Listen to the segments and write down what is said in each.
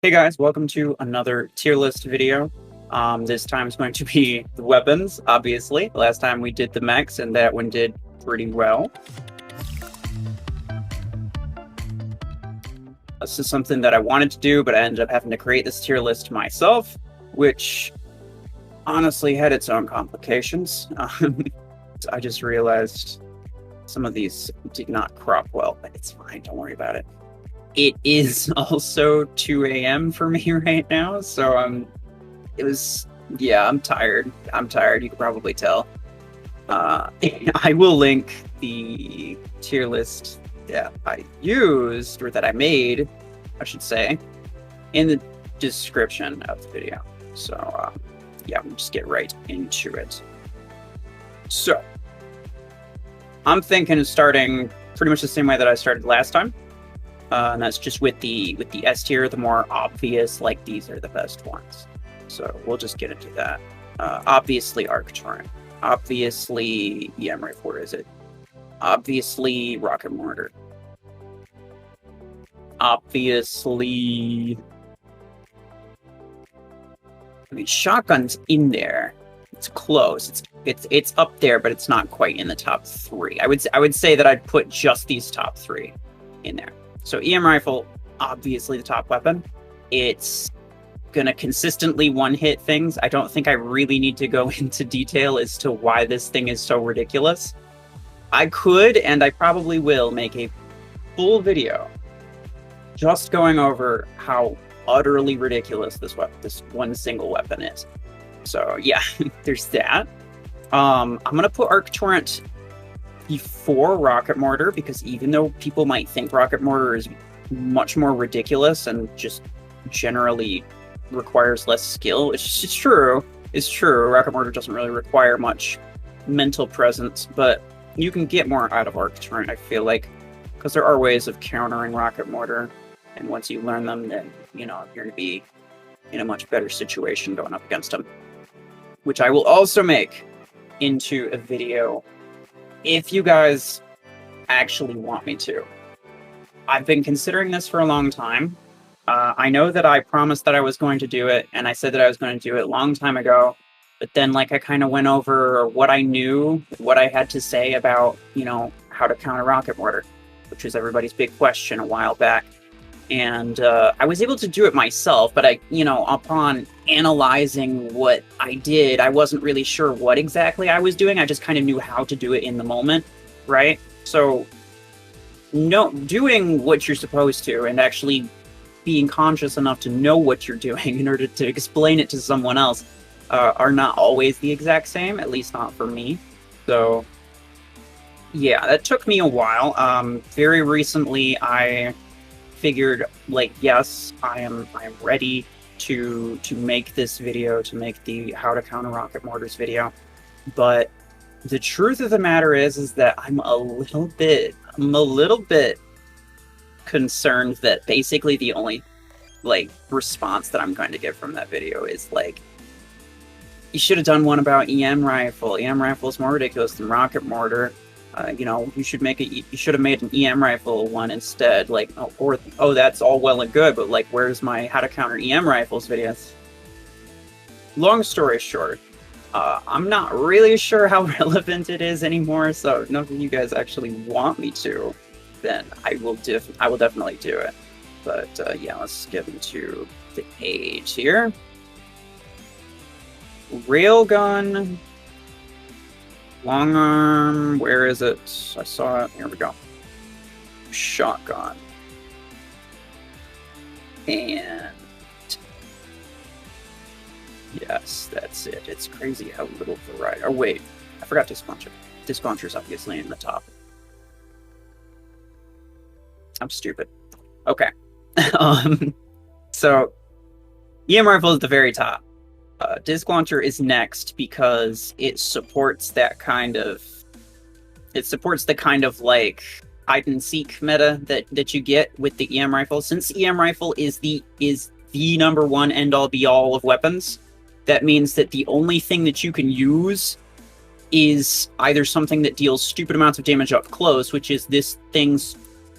Hey guys, welcome to another tier list video. This time is going to be the weapons, obviously. Last time we did the mechs, and that one did pretty well. This is something that I wanted to do, but I ended up having to create this tier list myself, which honestly had its own complications. I just realized some of these did not crop well, but it's fine, don't worry about it. It is also 2 a.m. for me right now, so I'm tired. I'm tired, you can probably tell. I will link the tier list that I used, or that I made, I should say, in the description of the video. So, yeah, we'll just get right into it. So, I'm thinking of starting pretty much the same way that I started last time. And that's just with the S tier, the more obvious, like these are the best ones. So we'll just get into that. Obviously Arc Torrent. Obviously EM Rifle, where is it? Obviously Rocket Mortar. Obviously, I mean, Shotgun's in there. It's close. It's up there, but it's not quite in the top 3. I would say that I'd put just these top 3 in there. So EM Rifle, obviously the top weapon. It's gonna consistently one-hit things. I don't think I really need to go into detail as to why this thing is so ridiculous. I could, and I probably will, make a full video just going over how utterly ridiculous this one single weapon is. So yeah, there's that. I'm gonna put Arc Torrent before Rocket Mortar, because even though people might think Rocket Mortar is much more ridiculous and just generally requires less skill, it's true. Rocket Mortar doesn't really require much mental presence, but you can get more out of Arc Torrent, I feel like, because there are ways of countering Rocket Mortar, and once you learn them, then, you know, you're going to be in a much better situation going up against them, which I will also make into a video if you guys actually want me to. I've been considering this for a long time. I know that I promised that I was going to do it, and I said that I was going to do it a long time ago, but then, like, I kind of went over what I knew, what I had to say about, you know, how to counter Rocket Mortar, which was everybody's big question a while back. And I was able to do it myself, but upon analyzing what I did, I wasn't really sure what exactly I was doing. I just kind of knew how to do it in the moment, right? So, doing what you're supposed to and actually being conscious enough to know what you're doing in order to explain it to someone else are not always the exact same, at least not for me. So, yeah, that took me a while. Very recently, I figured, like, yes, I am ready to make this video, to make the how to counter Rocket Mortars video. But the truth of the matter is that I'm a little bit concerned that basically the only, like, response that I'm going to get from that video is like, you should have done one about EM Rifle. EM Rifle is more ridiculous than Rocket Mortar. You should have made an EM Rifle one instead. Like, oh, that's all well and good, but, like, where's my how to counter EM Rifles videos? Long story short, I'm not really sure how relevant it is anymore, so if you guys actually want me to, then I will definitely do it. But, yeah, let's get into the page here. Railgun. Long arm, where is it? I saw it. Here we go. Shotgun. And yes, that's it. It's crazy how little variety. Oh, wait. I forgot Disclauncher. Disclauncher's obviously in the top. I'm stupid. Okay. So, EM Rifle is the very top. Disc Launcher is next because it supports the kind of like hide and seek meta that you get with the EM Rifle. Since EM Rifle is the number one end all be all of weapons, that means that the only thing that you can use is either something that deals stupid amounts of damage up close, which is this thing's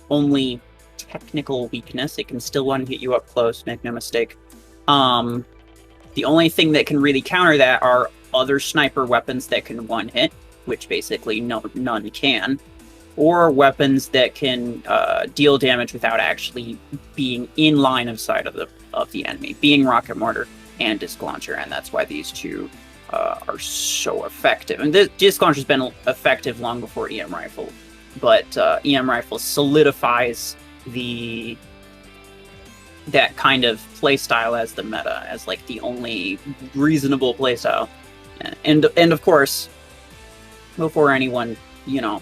only technical weakness. It can still one-hit you up close, make no mistake. The only thing that can really counter that are other sniper weapons that can one-hit, which basically none can, or weapons that can deal damage without actually being in line of sight of the enemy, being rocket mortar and disc launcher, and that's why these two are so effective. And the disc launcher's been effective long before EM rifle, but EM rifle solidifies that kind of playstyle as the meta, as like the only reasonable playstyle. And of course, before anyone, you know,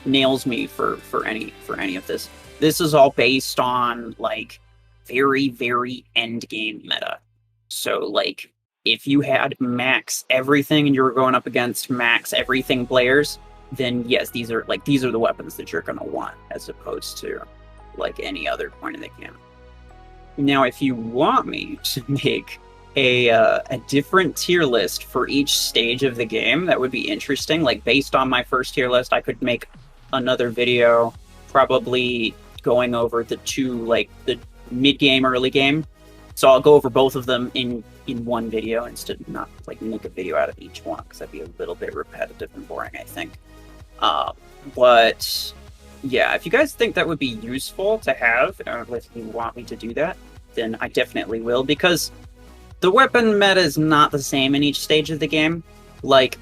nails me for any of this, this is all based on like very, very end game meta. So like if you had max everything and you were going up against max everything players, then yes, these are the weapons that you're gonna want, as opposed to like any other point in the game. Now, if you want me to make a different tier list for each stage of the game, that would be interesting. Like based on my first tier list, I could make another video probably going over the two, like the mid game, early game. So I'll go over both of them in one video instead of not like make a video out of each one, because that'd be a little bit repetitive and boring, I think. But yeah, if you guys think that would be useful to have, or if you want me to do that, then I definitely will, because the weapon meta is not the same in each stage of the game. Like,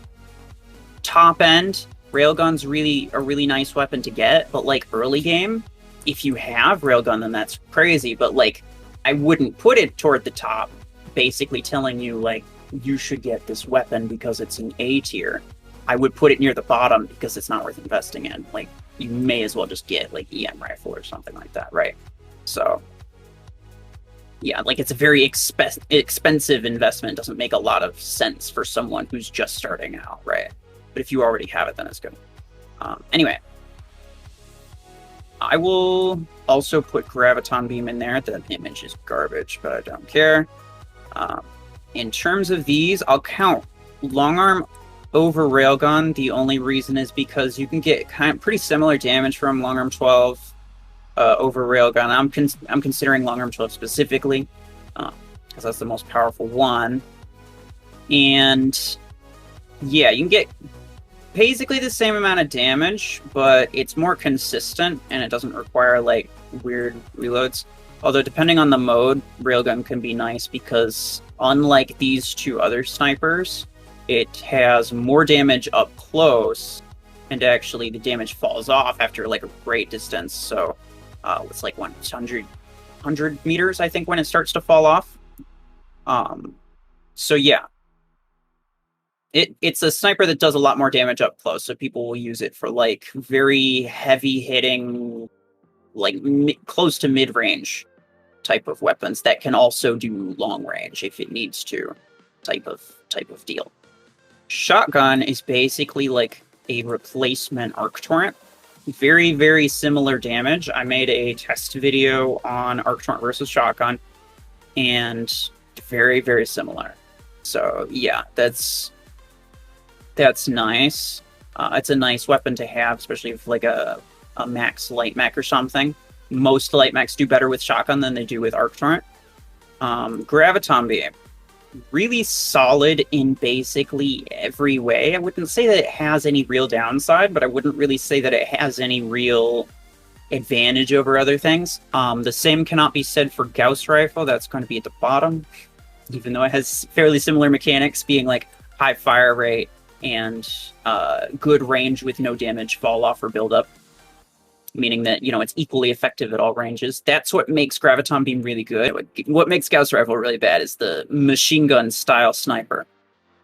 top end, railgun's really a really nice weapon to get, but like early game, if you have railgun, then that's crazy. But like, I wouldn't put it toward the top, basically telling you like, you should get this weapon because it's an A tier. I would put it near the bottom because it's not worth investing in. Like, you may as well just get like EM rifle or something like that, right? So yeah, like it's a very expensive investment. It doesn't make a lot of sense for someone who's just starting out, right? But if you already have it, then it's good. Anyway, I will also put graviton beam in there. The image is garbage, but I don't care. In terms of these, I'll count long arm over railgun. The only reason is because you can get pretty similar damage from long arm 12 over railgun. I'm considering long arm 12 specifically because that's the most powerful one. And yeah, you can get basically the same amount of damage, but it's more consistent and it doesn't require like weird reloads. Although depending on the mode, railgun can be nice because unlike these two other snipers, it has more damage up close, and actually the damage falls off after like a great distance. So it's like 100 meters, I think, when it starts to fall off. So yeah, it's a sniper that does a lot more damage up close. So people will use it for like very heavy hitting, like close to mid range type of weapons that can also do long range if it needs to, type of deal. Shotgun is basically like a replacement arc torrent. Very, very similar damage. I made a test video on arc torrent versus shotgun, and very, very similar. So yeah, that's nice. It's a nice weapon to have, especially if like a max light mech or something. Most light mechs do better with shotgun than they do with arc torrent. Graviton beam, really solid in basically every way. I wouldn't say that it has any real downside, but I wouldn't really say that it has any real advantage over other things. The same cannot be said for Gauss rifle. That's going to be at the bottom, even though it has fairly similar mechanics, being like high fire rate and good range with no damage fall off or build up, meaning that, you know, it's equally effective at all ranges. That's what makes graviton beam really good. What makes Gauss rifle really bad is the machine gun style sniper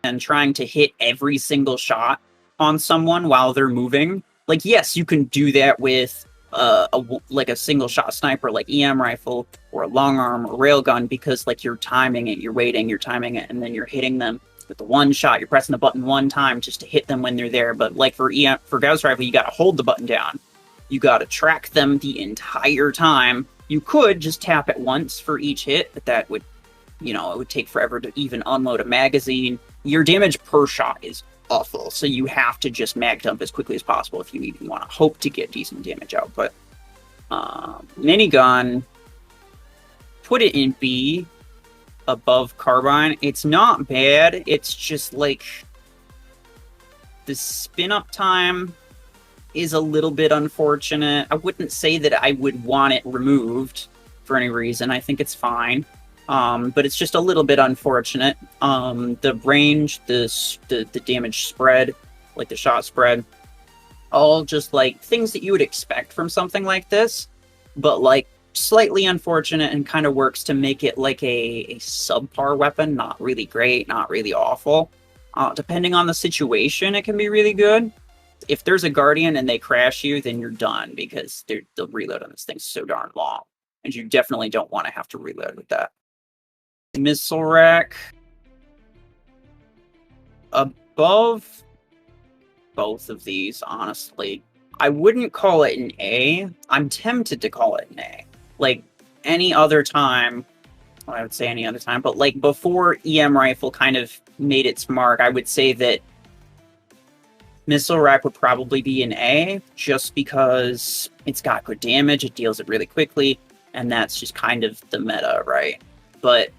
and trying to hit every single shot on someone while they're moving. Like, yes, you can do that with a single shot sniper like EM rifle or a long arm or railgun, because like you're timing it, you're waiting, you're timing it, and then you're hitting them with the one shot. You're pressing the button one time just to hit them when they're there. But like for Gauss rifle, you got to hold the button down. You got to track them the entire time. You could just tap it once for each hit, but that would, you know, it would take forever to even unload a magazine. Your damage per shot is awful, so you have to just mag dump as quickly as possible if you even want to hope to get decent damage output. Minigun, put it in B above carbine. It's not bad. It's just like the spin up time is a little bit unfortunate. I wouldn't say that I would want it removed for any reason. I think it's fine. But it's just a little bit unfortunate. The range, the damage spread, like the shot spread, all just like things that you would expect from something like this, but like slightly unfortunate, and kind of works to make it like a subpar weapon. Not really great, not really awful. Depending on the situation, it can be really good. If there's a Guardian and they crash you, then you're done, because the reload on this thing's so darn long, and you definitely don't want to have to reload with that. Missile rack, above both of these, honestly. I wouldn't call it an A. I'm tempted to call it an A. Like any other time, well, I would say any other time, but like before EM rifle kind of made its mark, I would say that missile rack would probably be an A, just because it's got good damage, it deals it really quickly, and that's just kind of the meta, right? But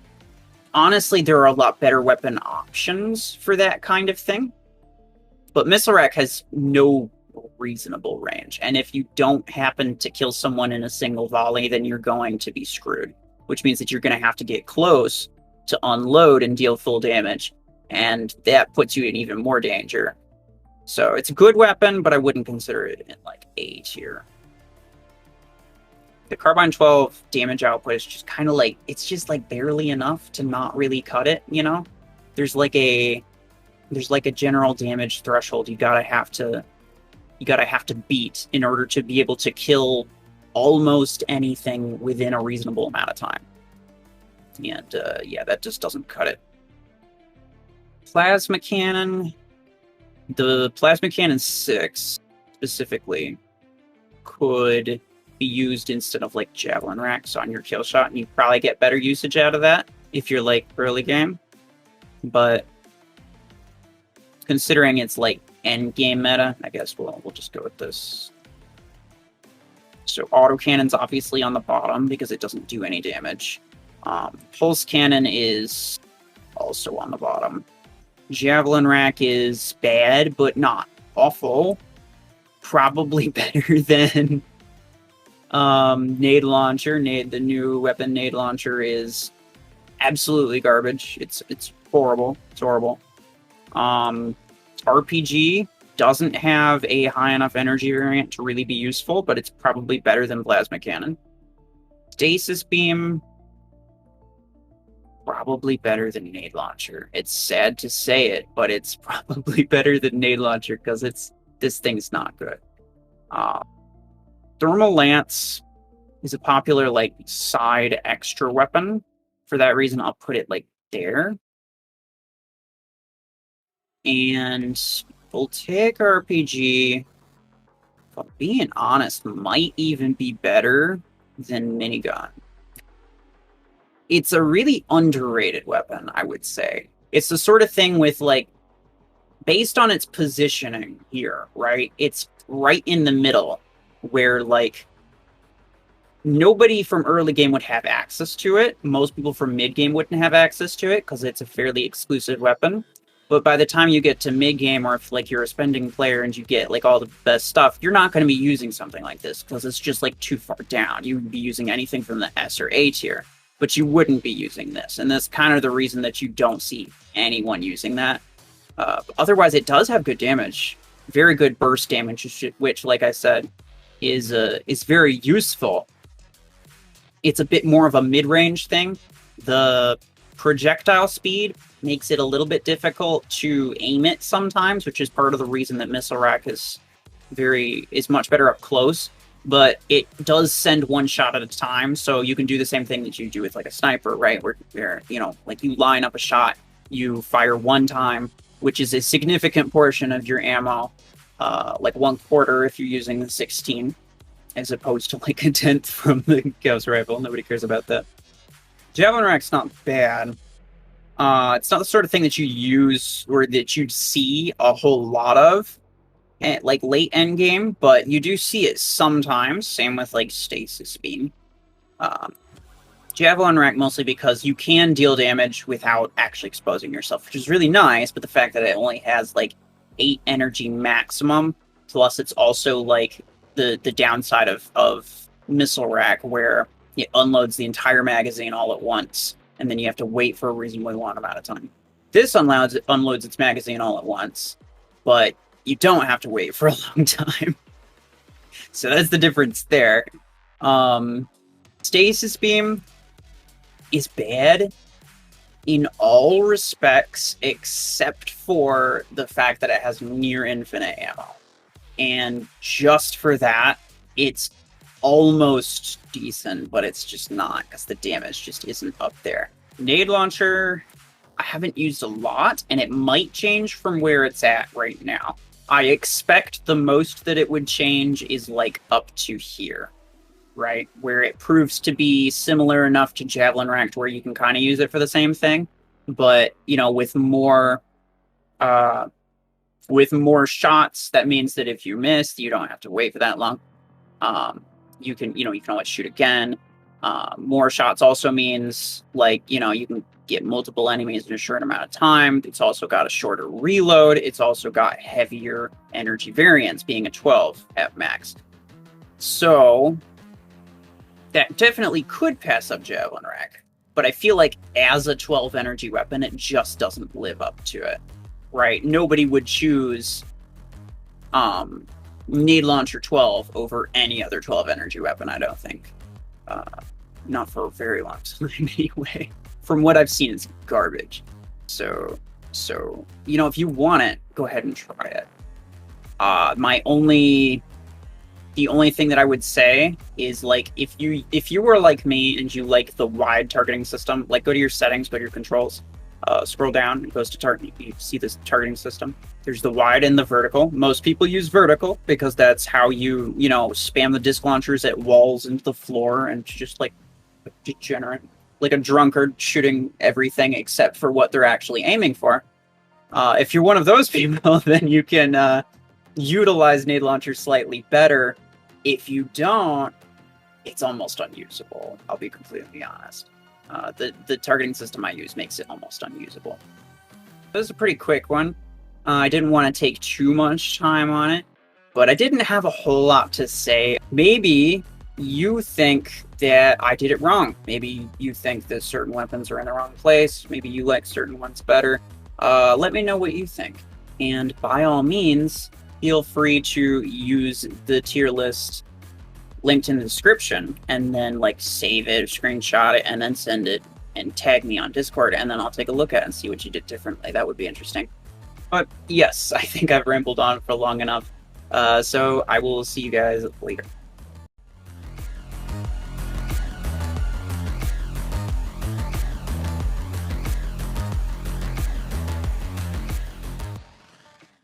honestly, there are a lot better weapon options for that kind of thing. But missile rack has no reasonable range, and if you don't happen to kill someone in a single volley, then you're going to be screwed, which means that you're going to have to get close to unload and deal full damage, and that puts you in even more danger. So it's a good weapon, but I wouldn't consider it in like A tier. The carbine 12 damage output is just kind of like, it's just like barely enough to not really cut it, you know? There's like a general damage threshold you gotta have to beat in order to be able to kill almost anything within a reasonable amount of time. And yeah, that just doesn't cut it. Plasma cannon. The plasma cannon 6 specifically could be used instead of like javelin racks on your kill shot, and you probably get better usage out of that if you're like early game. But considering it's like end game meta, I guess we'll just go with this. So autocannon's obviously on the bottom because it doesn't do any damage. Pulse cannon is also on the bottom. Javelin rack is bad, but not awful. Probably better than nade launcher. The new weapon nade launcher is absolutely garbage. It's horrible. It's horrible. RPG doesn't have a high enough energy variant to really be useful, but it's probably better than plasma cannon. Stasis beam, probably better than nade launcher. It's sad to say it, but it's probably better than nade launcher because this thing's not good. Thermal lance is a popular like side extra weapon. For that reason, I'll put it like there. And Voltaic RPG, if I'm being honest, might even be better than minigun. It's a really underrated weapon, I would say. It's the sort of thing with, like, based on its positioning here, right? It's right in the middle where, like, nobody from early game would have access to it. Most people from mid game wouldn't have access to it because it's a fairly exclusive weapon. But by the time you get to mid game, or if like you're a spending player and you get like all the best stuff, you're not going to be using something like this because it's just like too far down. You would be using anything from the S or A tier, but you wouldn't be using this. And that's kind of the reason that you don't see anyone using that. Otherwise, it does have good damage, very good burst damage, which, like I said, is very useful. It's a bit more of a mid-range thing. The projectile speed makes it a little bit difficult to aim it sometimes, which is part of the reason that missile rack is much better up close. But it does send one shot at a time, so you can do the same thing that you do with like a sniper, right? Where you know, like you line up a shot, you fire one time, which is a significant portion of your ammo, like 1/4 if you're using the 16, as opposed to like a 10th from the Gauss rifle. Nobody cares about that. Javelin rack's not bad. It's not the sort of thing that you use or that you'd see a whole lot of. like late end game, but you do see it sometimes. Same with like stasis beam. Javelin rack mostly because you can deal damage without actually exposing yourself, which is really nice, but the fact that it only has like 8 energy maximum, plus it's also like the downside of missile rack where it unloads the entire magazine all at once, and then you have to wait for a reasonably long amount of time. This unloads its magazine all at once, but you don't have to wait for a long time. So that's the difference there. Stasis beam is bad in all respects except for the fact that it has near infinite ammo. And just for that, it's almost decent, but it's just not, because the damage just isn't up there. Nade launcher, I haven't used a lot, and it might change from where it's at right now. I expect the most that it would change is like up to here, right? Where it proves to be similar enough to Javelin Rack where you can kind of use it for the same thing. But, you know, with more shots, that means that if you miss, you don't have to wait for that long. You can always shoot again. More shots also means, like, you know, you can get multiple enemies in a short amount of time. It's also got a shorter reload. It's also got heavier energy variance, being a 12 at max. So that definitely could pass up Javelin Rack, but I feel like as a 12 energy weapon, it just doesn't live up to it, right? Nobody would choose Nade Launcher 12 over any other 12 energy weapon, I don't think. Not for a very long time anyway. From what I've seen, it's garbage. So you know, if you want it, go ahead and try it. The only thing that I would say is, like, if you were like me and you like the wide targeting system, like, go to your settings, go to your controls, scroll down, it goes to target. You see this targeting system. There's the wide and the vertical. Most people use vertical because that's how you spam the disc launchers at walls into the floor and just like a degenerate, like a drunkard shooting everything except for what they're actually aiming for. If you're one of those people, then you can utilize nade launcher slightly better. If you don't, it's almost unusable. I'll be completely honest. The targeting system I use makes it almost unusable. This is a pretty quick one. I didn't want to take too much time on it, but I didn't have a whole lot to say. Maybe you think that I did it wrong. Maybe you think that certain weapons are in the wrong place. Maybe you like certain ones better. Let me know what you think. And by all means, feel free to use the tier list linked in the description and then, like, save it, screenshot it, and then send it and tag me on Discord, and then I'll take a look at it and see what you did differently. That would be interesting. But yes, I think I've rambled on for long enough. So I will see you guys later.